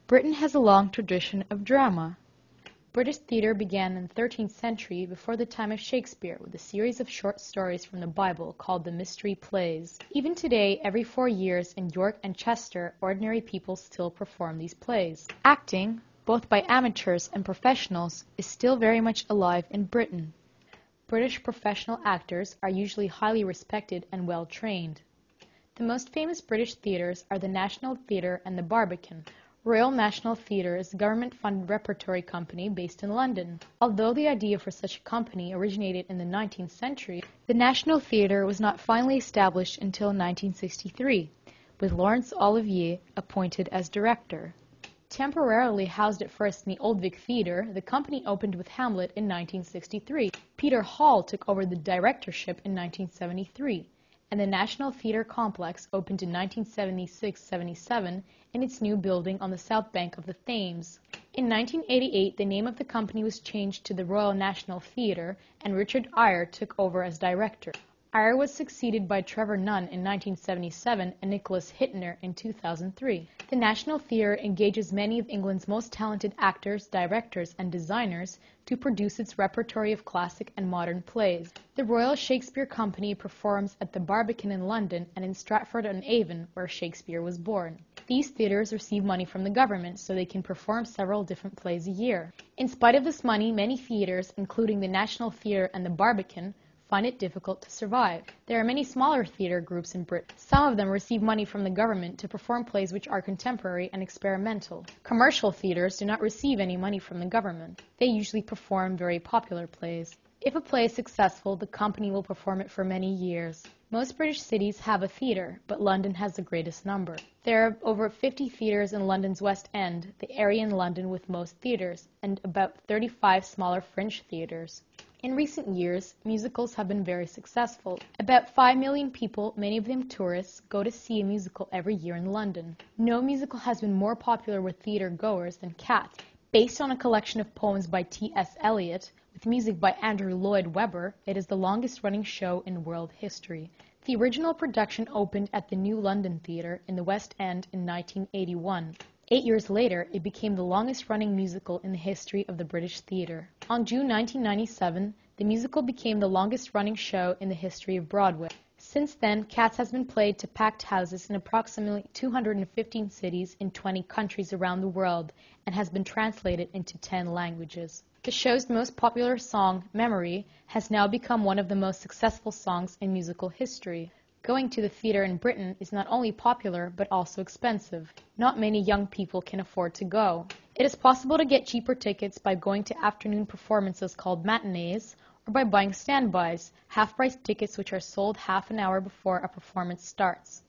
Britain has a long tradition of drama. British theatre began in the 13th century before the time of Shakespeare with a series of short stories from the Bible called the Mystery Plays. Even today, every 4 years in York and Chester, ordinary people still perform these plays. Acting, both by amateurs and professionals, is still very much alive in Britain. British professional actors are usually highly respected and well trained. The most famous British theatres are the National Theatre and the Barbican. Royal National Theatre is a government-funded repertory company based in London. Although the idea for such a company originated in the 19th century, the National Theatre was not finally established until 1963, with Laurence Olivier appointed as director. Temporarily housed at first in the Old Vic Theatre, the company opened with Hamlet in 1963. Peter Hall took over the directorship in 1973. And the National Theatre Complex opened in 1976-77 in its new building on the south bank of the Thames. In 1988, the name of the company was changed to the Royal National Theatre, and Richard Eyre took over as director. Eyre was succeeded by Trevor Nunn in 1977 and Nicholas Hittner in 2003. The National Theatre engages many of England's most talented actors, directors, and designers to produce its repertory of classic and modern plays. The Royal Shakespeare Company performs at the Barbican in London and in Stratford-on-Avon, where Shakespeare was born. These theatres receive money from the government so they can perform several different plays a year. In spite of this money, many theatres, including the National Theatre and the Barbican, find it difficult to survive. There are many smaller theatre groups in Britain. Some of them receive money from the government to perform plays which are contemporary and experimental. Commercial theatres do not receive any money from the government. They usually perform very popular plays. If a play is successful, the company will perform it for many years. Most British cities have a theatre, but London has the greatest number. There are over 50 theatres in London's West End, the area in London with most theatres, and about 35 smaller fringe theatres. In recent years, musicals have been very successful. About 5 million people, many of them tourists, go to see a musical every year in London. No musical has been more popular with theatre goers than Cats. Based on a collection of poems by T.S. Eliot, with music by Andrew Lloyd Webber, it is the longest-running show in world history. The original production opened at the New London Theatre in the West End in 1981. 8 years later, it became the longest-running musical in the history of the British theatre. On June 1997, the musical became the longest-running show in the history of Broadway. Since then, Cats has been played to packed houses in approximately 215 cities in 20 countries around the world and has been translated into 10 languages. The show's most popular song, Memory, has now become one of the most successful songs in musical history. Going to the theatre in Britain is not only popular, but also expensive. Not many young people can afford to go. It is possible to get cheaper tickets by going to afternoon performances called matinees, or by buying standbys, half-price tickets which are sold half an hour before a performance starts.